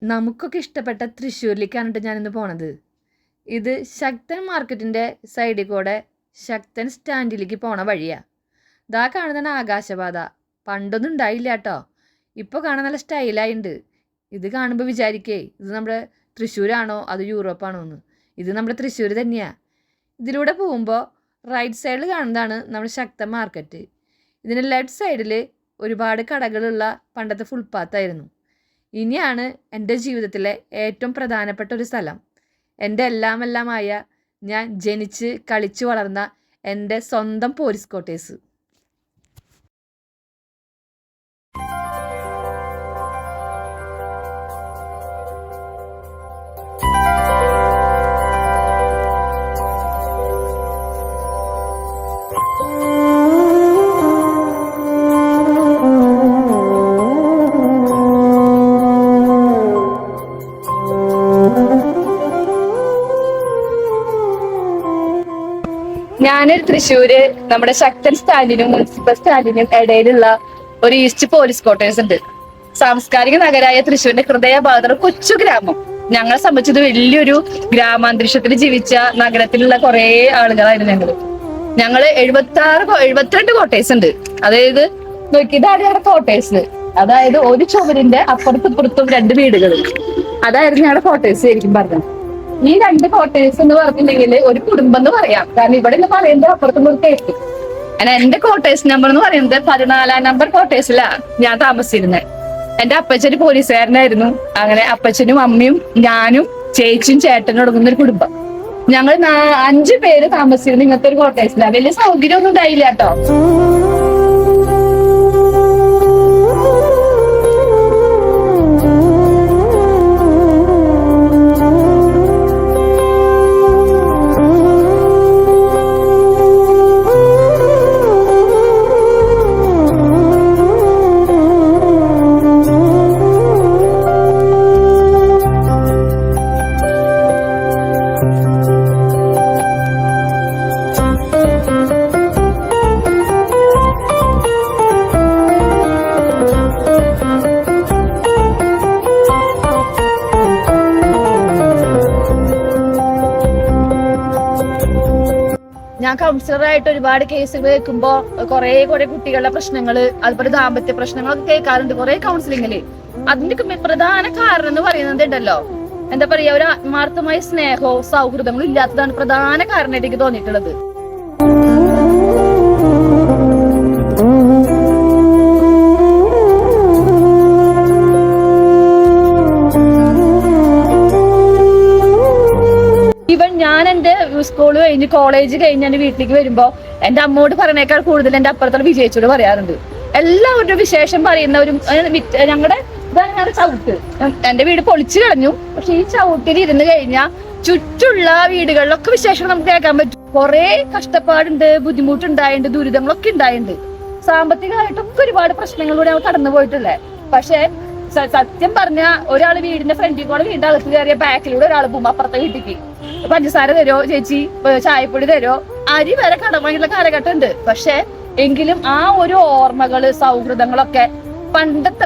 നമുക്കൊക്കെ ഇഷ്ടപ്പെട്ട തൃശ്ശൂരിലേക്കാണ് ട്ടോ ഞാനിന്ന് പോണത്. ഇത് ശക്തൻ മാർക്കറ്റിൻ്റെ സൈഡിൽ കൂടെ ശക്തൻ സ്റ്റാൻഡിലേക്ക് പോണ വഴിയാ. ദാ കാണുന്നതാണ് ആകാശപാത. പണ്ടൊന്നും ഉണ്ടായില്ല കേട്ടോ. ഇപ്പോൾ കാണാൻ നല്ല സ്റ്റൈലായിട്ടുണ്ട്. ഇത് കാണുമ്പോൾ വിചാരിക്കേ ഇത് നമ്മുടെ തൃശ്ശൂരാണോ അത് യൂറോപ്പാണോ എന്ന്. ഇത് നമ്മുടെ തൃശ്ശൂർ തന്നെയാണ്. ഇതിലൂടെ പോകുമ്പോൾ റൈറ്റ് സൈഡിൽ കാണുന്നതാണ് നമ്മുടെ ശക്തൻ മാർക്കറ്റ്. ഇതിന് ലെഫ്റ്റ് സൈഡിൽ ഒരുപാട് കടകളുള്ള പണ്ടത്തെ ഫുട്പാത്തായിരുന്നു. ഇനിയാണ് എൻ്റെ ജീവിതത്തിലെ ഏറ്റവും പ്രധാനപ്പെട്ട ഒരു സ്ഥലം. എൻ്റെ എല്ലാമായ ഞാൻ ജനിച്ച് കളിച്ചു വളർന്ന എൻ്റെ സ്വന്തം പോലീസ് ക്വാർട്ടേഴ്സ്. ഞാനൊരു തൃശ്ശൂര് നമ്മുടെ ശക്തൻ സ്റ്റാൻഡിനും മുനിസിപ്പൽ സ്റ്റാൻഡിനും ഇടയിലുള്ള ഒരു ഈസ്റ്റ് പോലീസ് ക്വാർട്ടേഴ്സ് ഉണ്ട്. സാംസ്കാരിക നഗരായ തൃശ്ശൂരിന്റെ ഹൃദയഭാഗത്തുള്ള കൊച്ചു ഗ്രാമം. ഞങ്ങളെ സംബന്ധിച്ചത് വലിയൊരു ഗ്രാമാന്തരീക്ഷത്തിൽ ജീവിച്ച നഗരത്തിലുള്ള കുറെ ആളുകളായിരുന്നു ഞങ്ങള് 72 ക്വാർട്ടേഴ്സ് ഉണ്ട്. അതായത് ഇതാണ് ഞങ്ങളുടെ ക്വാർട്ടേഴ്സ്. അതായത് ഒരു ചുവരിന്റെ അപ്പുറത്തും ഇപ്പുറത്തും 2 വീടുകൾ. അതായിരുന്നു ഞങ്ങളുടെ ക്വാർട്ടേഴ്സ് ശരിക്കും പറഞ്ഞത്. ഈ 2 ക്വാർട്ടേഴ്സ് എന്ന് പറഞ്ഞിട്ടുണ്ടെങ്കിൽ ഒരു കുടുംബം എന്ന് പറയാം. കാരണം ഇവിടെ നിന്ന് പറയുന്നത് അപ്പുറത്തും കേട്ടു. അങ്ങനെ എന്റെ ക്വാർട്ടേഴ്സ് നമ്പർ എന്ന് പറയുന്നത് 14 നമ്പർ ക്വാർട്ടേഴ്സിലാ ഞാൻ താമസിച്ചിരുന്നത്. എന്റെ അപ്പച്ചന് പോലീസുകാരനായിരുന്നു. അങ്ങനെ അപ്പച്ചനും അമ്മയും ഞാനും ചേച്ചിയും ചേട്ടനും അടങ്ങുന്ന ഒരു കുടുംബം. ഞങ്ങൾ 5 പേര് താമസിച്ചിരുന്നു ഇങ്ങനത്തെ ഒരു ക്വാർട്ടേഴ്സിലാണ്. വലിയ സൗകര്യമൊന്നും ഉണ്ടായില്ല കേട്ടോ. ഞാൻ കൗൺസിലറായിട്ട് ഒരുപാട് കേസുകൾ കേൾക്കുമ്പോ കുറെ കുട്ടികളുടെ പ്രശ്നങ്ങള്, അതുപോലെ ദാമ്പത്യ പ്രശ്നങ്ങളൊക്കെ കേൾക്കാറുണ്ട് കുറെ കൗൺസിലിങ്ങില്. അതിന്റെ പ്രധാന കാരണം എന്ന് പറയുന്നത് ഉണ്ടല്ലോ, എന്താ പറയാ, ഒരു ആത്മാർത്ഥമായ സ്നേഹവും സൗഹൃദങ്ങളും ഇല്ലാത്തതാണ് പ്രധാന കാരണമായിട്ട് എനിക്ക് തോന്നിയിട്ടുള്ളത്. ഞാൻ എന്റെ സ്കൂള് കഴിഞ്ഞ് കോളേജ് കഴിഞ്ഞ് എന്റെ വീട്ടിലേക്ക് വരുമ്പോ എന്റെ അമ്മോട് പറയണേക്കാൾ കൂടുതൽ എന്റെ അപ്പുറത്തുള്ള വിജയിച്ചോട് പറയാറുണ്ട്. എല്ലാവരുടെ വിശേഷം പറയുന്ന ഒരു ഞങ്ങളുടെ ചവിട്ട്. എന്റെ വീട് പൊളിച്ചു കളഞ്ഞു. പക്ഷെ ഈ ചവിട്ടിൽ ഇരുന്ന് കഴിഞ്ഞാൽ ചുറ്റുള്ള വീടുകളിലൊക്കെ വിശേഷം നമുക്ക് കേൾക്കാൻ പറ്റും. കുറെ കഷ്ടപ്പാടുണ്ട്, ബുദ്ധിമുട്ടുണ്ടായിട്ടുണ്ട്, ദുരിതങ്ങളൊക്കെ ഉണ്ടായിട്ടുണ്ട്. സാമ്പത്തികമായിട്ടൊക്കെ ഒരുപാട് പ്രശ്നങ്ങളിലൂടെ ഞങ്ങൾ കടന്നു പോയിട്ടില്ലേ. പക്ഷെ സത്യം പറഞ്ഞ ഒരാള് വീടിന്റെ ഫ്രണ്ടിൽ കൂടെ വീടിന്റെ അകത്ത് കയറിയ ബാക്കിലൂടെ ഒരാൾ പോകുമ്പോ അപ്പുറത്തെ വീട്ടിലേക്ക് പഞ്ചസാര തരോ ചേച്ചി, ചായപ്പൊടി തരോ, അരി വരെ കടം വാങ്ങിയുള്ള കാലഘട്ടം ഉണ്ട്. പക്ഷെ എങ്കിലും ആ ഒരു ഓർമ്മകള്, സൗഹൃദങ്ങളൊക്കെ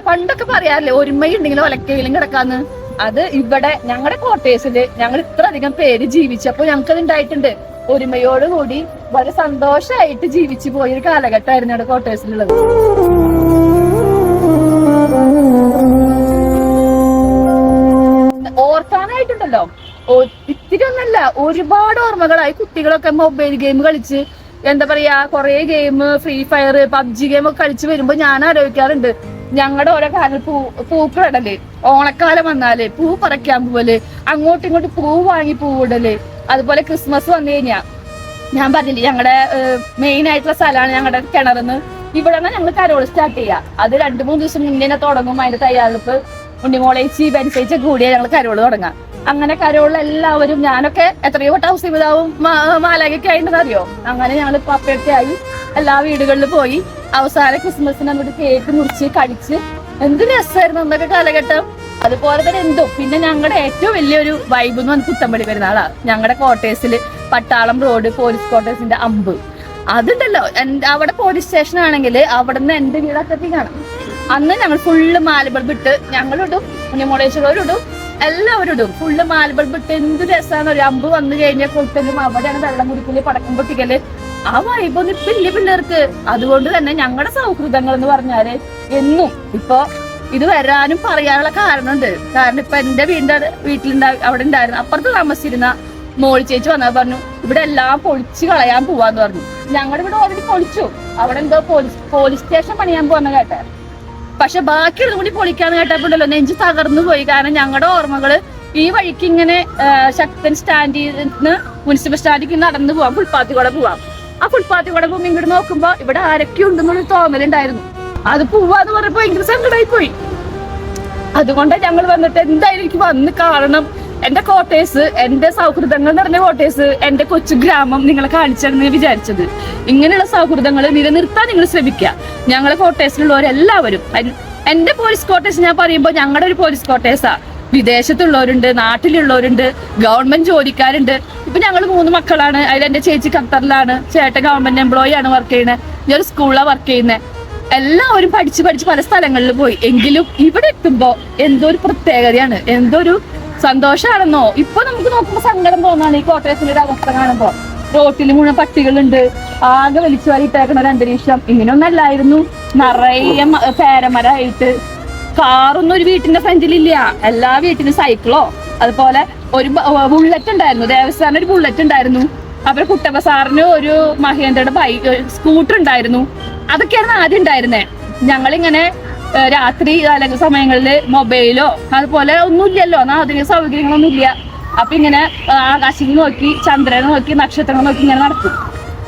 പണ്ടൊക്കെ പറയാറില്ലേ, ഒരുമയുണ്ടെങ്കിലും ഒലക്കയിലും കിടക്കാന്ന്. അത് ഇവിടെ ഞങ്ങളുടെ ക്വാർട്ടേഴ്സില് ഞങ്ങൾ ഇത്ര അധികം പേര് ജീവിച്ചപ്പോ ഞങ്ങൾക്കത് ഉണ്ടായിട്ടുണ്ട്. ഒരുമയോടുകൂടി വളരെ സന്തോഷമായിട്ട് ജീവിച്ചു പോയൊരു കാലഘട്ടമായിരുന്നു ഞങ്ങളുടെ ക്വാർട്ടേഴ്സിലുള്ളത്. ഓർക്കാനായിട്ടുണ്ടല്ലോ ഇത്തിരി ഒന്നല്ല, ഒരുപാട് ഓർമ്മകളായി. കുട്ടികളൊക്കെ മൊബൈൽ ഗെയിം കളിച്ച്, എന്താ പറയാ, കുറെ game, free fire, PUBG game ഒക്കെ കളിച്ച് വരുമ്പോ ഞാൻ ആലോചിക്കാറുണ്ട്, ഞങ്ങളുടെ ഓരോ കാലം പൂക്കളിടല്, ഓണക്കാലം വന്നാല് പൂ പറിക്കാൻ പോവല്, അങ്ങോട്ടും ഇങ്ങോട്ടും പൂ വാങ്ങി പൂവിടല്, അതുപോലെ ക്രിസ്മസ് വന്നു കഴിഞ്ഞാ ഞാൻ പറഞ്ഞില്ലേ ഞങ്ങളുടെ മെയിൻ ആയിട്ടുള്ള സ്ഥലമാണ് ഞങ്ങളുടെ കിണറിന്ന്. ഇവിടെ ഞങ്ങൾ കരോള് സ്റ്റാർട്ട് ചെയ്യാം. അത് 2-3 ദിവസം മുന്നേ തുടങ്ങും. അതിന്റെ തയ്യാറെടുപ്പ് ഉണ്ണിമോളേച്ചി ബെൻസേച്ച കൂടിയാ ഞങ്ങൾ കരോള് തുടങ്ങാം. അങ്ങനെ കരോളിൽ എല്ലാവരും, ഞാനൊക്കെ എത്രയോ വട്ടം ഹൗസിതാവും മാലാഖയൊക്കെ ആയിട്ടെന്ന് അറിയോ. അങ്ങനെ ഞങ്ങൾ പപ്പയൊക്കെ ആയി എല്ലാ വീടുകളിൽ പോയി അവസാന ക്രിസ്മസിന് അങ്ങോട്ട് കേക്ക് മുറിച്ച് കഴിച്ച് എന്ത് രസമായിരുന്നു അന്നൊക്കെ കാലഘട്ടം. അതുപോലെ തന്നെ എന്തോ. പിന്നെ ഞങ്ങളുടെ ഏറ്റവും വലിയൊരു വൈബ് എന്ന് പറഞ്ഞാൽ പുത്തമ്പടി പെരുന്നാളാ. ഞങ്ങളുടെ ക്വാർട്ടേഴ്സിൽ പട്ടാളം റോഡ് പോലീസ് ക്വാർട്ടേഴ്സിന്റെ അമ്പ് അതുണ്ടല്ലോ. അവിടെ പോലീസ് സ്റ്റേഷൻ ആണെങ്കിൽ അവിടെ നിന്ന് എന്റെ വീടൊക്കെ കാണാം. അന്ന് ഞങ്ങൾ ഫുള്ള് മാലബൾബ് ഇട്ട് ഞങ്ങളിടും കുഞ്ഞുമോളേശ്വരും എല്ലാവരും ഇടും. ഫുള്ള് മാലബൾബ് ഇട്ട് എന്ത് രസമാണ്. ഒരു അമ്പ് വന്നു കഴിഞ്ഞാൽ കൊട്ടലും അവിടെയാണ് വെള്ളം കുടിക്കല്, പടക്കം പൊട്ടിക്കല്. ആ വൈബൊന്നും ഇപ്പൊ ഇല്ല പിള്ളേർക്ക്. അതുകൊണ്ട് തന്നെ ഞങ്ങളുടെ സൗഹൃദങ്ങൾ എന്ന് പറഞ്ഞാല് എന്നും ഇപ്പൊ ഇത് വരാനും പറയാനുള്ള കാരണമുണ്ട്. കാരണം ഇപ്പൊ എന്റെ അവിടെ ഉണ്ടായിരുന്നു, അപ്പുറത്ത് താമസിച്ചിരുന്ന മോളി ചേച്ചി വന്നാൽ പറഞ്ഞു ഇവിടെ എല്ലാം പൊളിച്ച് കളയാൻ പോവാന്ന് പറഞ്ഞു. ഞങ്ങളുടെ ഇവിടെ ഓൾറെഡി പൊളിച്ചു. അവിടെ എന്തോ പോലീസ് സ്റ്റേഷൻ പണിയാൻ പോവാന്ന് കേട്ടെ. പക്ഷെ ബാക്കിയുള്ളതും കൂടി പൊളിക്കാന്ന് കേട്ടപ്പോണ്ടല്ലോ നെഞ്ച് തകർന്നു പോയി. കാരണം ഞങ്ങളുടെ ഓർമ്മകള് ഈ വഴിക്ക് ഇങ്ങനെ ശക്തൻ സ്റ്റാൻഡിൽ നിന്ന് മുനിസിപ്പൽ സ്റ്റാൻഡിലേക്ക് നടന്നു പോവാം, ഫുട്പാത്തിൽ കൂടെ പോവാം. ആ ഫുട്പാത്തിൽ കൂടെ പോകുമ്പോൾ ഇങ്ങോട്ട് നോക്കുമ്പോ ഇവിടെ ആരൊക്കെ ഉണ്ടെന്നുള്ളൊരു തോന്നലുണ്ടായിരുന്നു. അത് പോവാന്ന് പറഞ്ഞപ്പോ ഭയങ്കര സങ്കടമായി പോയി. അതുകൊണ്ട് ഞങ്ങൾ വന്നിട്ട് എന്തായാലും എനിക്ക് വന്ന് കാണണം. എന്റെ കോട്ടേഴ്സ്, എന്റെ സൗഹൃദങ്ങൾ നിറഞ്ഞ കോട്ടേഴ്സ്, എന്റെ കൊച്ചു ഗ്രാമം നിങ്ങളെ കാണിച്ചാണ് വിചാരിച്ചത്. ഇങ്ങനെയുള്ള സൗഹൃദങ്ങൾ നിലനിർത്താൻ നിങ്ങൾ ശ്രമിക്കുക. ഞങ്ങളെ കോട്ടേഴ്സിലുള്ളവരെല്ലാവരും, എന്റെ പോലീസ് കോട്ടേഴ്സ് ഞാൻ പറയുമ്പോൾ ഞങ്ങളുടെ ഒരു പോലീസ് കോട്ടേഴ്സാ. വിദേശത്തുള്ളവരുണ്ട്, നാട്ടിലുള്ളവരുണ്ട്, ഗവൺമെന്റ് ജോലിക്കാരുണ്ട്. ഇപ്പൊ ഞങ്ങൾ 3 മക്കളാണ്. അതിൽ എന്റെ ചേച്ചി ഖത്തറിലാണ്, ചേട്ടൻ ഗവൺമെന്റ് എംപ്ലോയി ആണ് വർക്ക് ചെയ്യുന്നത്, ഞാൻ ഒരു സ്കൂളിലാണ് വർക്ക് ചെയ്യുന്നത്. എല്ലാവരും പഠിച്ച് പല സ്ഥലങ്ങളിൽ പോയി. എങ്കിലും ഇവിടെ എത്തുമ്പോ എന്തോ ഒരു പ്രത്യേകതയാണ്, എന്തോ ഒരു സന്തോഷമാണെന്നോ. ഇപ്പൊ നമുക്ക് നോക്കുമ്പോ സങ്കടം തോന്നാണ് ഈ കോട്ടയത്തിന്റെ ഒരു അവസ്ഥ കാണുമ്പോ. റോട്ടിൽ മുഴുവൻ പട്ടികളുണ്ട്, ആകെ വലിച്ചു വാരിയിട്ടേക്കണ ഒരു അന്തരീക്ഷം. ഇങ്ങനെയൊന്നല്ലായിരുന്നു. നിറയെ പേരമരമായിട്ട്, കാറൊന്നും ഒരു വീട്ടിന്റെ ഫ്രണ്ടിലില്ല. എല്ലാ വീട്ടിലും സൈക്കിളോ, അതുപോലെ ഒരു ബുള്ളറ്റ് ഉണ്ടായിരുന്നു, ദേവസ്ഥാനം ഒരു ബുള്ളറ്റ് ഉണ്ടായിരുന്നു. അവരെ കുട്ടപ്പ സാറിന് ഒരു മഹേന്ദ്രയുടെ സ്കൂട്ടർ ഉണ്ടായിരുന്നു. അതൊക്കെയായിരുന്നു ആദ്യം ഉണ്ടായിരുന്നേ. ഞങ്ങളിങ്ങനെ രാത്രി അല്ലെങ്കിൽ സമയങ്ങളില് മൊബൈലോ അതുപോലെ ഒന്നുമില്ലല്ലോ, ആധുനിക സൗകര്യങ്ങളൊന്നും ഇല്ല. അപ്പൊ ഇങ്ങനെ ആകാശം നോക്കി, ചന്ദ്രനെ നോക്കി, നക്ഷത്രങ്ങൾ നോക്കി ഇങ്ങനെ നടക്കും.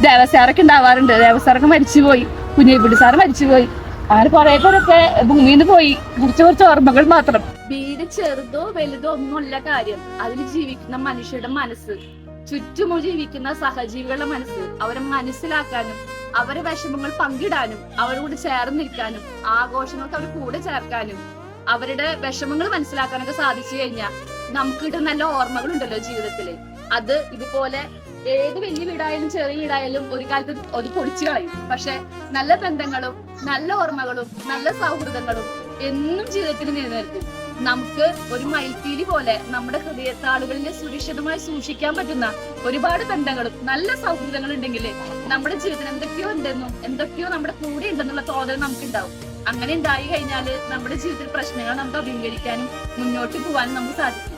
ദേവസാറൊക്കെ ഉണ്ടാവാറുണ്ട്. ദേവസാറൊക്കെ മരിച്ചുപോയി, കുഞ്ഞിപ്പിടി സാറ് മരിച്ചുപോയി. അങ്ങനെ കുറെ പേരൊക്കെ ഭൂമിയിൽ നിന്ന് പോയി. കുറച്ച് ഓർമ്മകൾ മാത്രം. വീട് ചെറുതോ വലുതോ ഒന്നുമല്ല കാര്യം, അതിൽ ജീവിക്കുന്ന മനുഷ്യരുടെ മനസ്സ്, ചുറ്റുമോ ജീവിക്കുന്ന സഹജീവികളുടെ മനസ്സ്, അവരെ മനസ്സിലാക്കാനും അവരെ വിഷമങ്ങൾ പങ്കിടാനും അവരോട് ചേർന്നിരിക്കാനും ആഘോഷങ്ങൾക്ക് അവർ കൂടെ ചേർക്കാനും അവരുടെ വിഷമങ്ങൾ മനസ്സിലാക്കാനൊക്കെ സാധിച്ചു കഴിഞ്ഞാൽ നമുക്ക് കിട്ടുന്ന നല്ല ഓർമ്മകൾ ഉണ്ടല്ലോ ജീവിതത്തില്. അത് ഇതുപോലെ ഏത് വലിയ വീടായാലും ചെറിയ വീടായാലും ഒരു കാലത്ത് ഒരു പൊളിച്ചു കളയും. പക്ഷെ നല്ല ബന്ധങ്ങളും നല്ല ഓർമ്മകളും നല്ല സൗഹൃദങ്ങളും എന്നും ജീവിതത്തിൽ നിലനിൽക്കും. നമുക്ക് ഒരു മയിൽപ്പീലി പോലെ നമ്മുടെ ഹൃദയത്താളുകളിൽ സുരക്ഷിതമായി സൂക്ഷിക്കാൻ പറ്റുന്ന ഒരുപാട് ബന്ധങ്ങളും നല്ല സൗഹൃദങ്ങൾ ഉണ്ടെങ്കിൽ നമ്മുടെ ജീവിതത്തിൽ എന്തൊക്കെയോ ഉണ്ടെന്നും എന്തൊക്കെയോ നമ്മുടെ കൂടെ ഉണ്ടെന്നുള്ള തോന്നൽ നമുക്കുണ്ടാവും. അങ്ങനെ ഉണ്ടായി കഴിഞ്ഞാൽ നമ്മുടെ ജീവിതത്തിൽ പ്രശ്നങ്ങൾ നമുക്ക് അഭിമുഖീകരിക്കാനും മുന്നോട്ട് പോകാനും നമുക്ക് സാധിക്കും.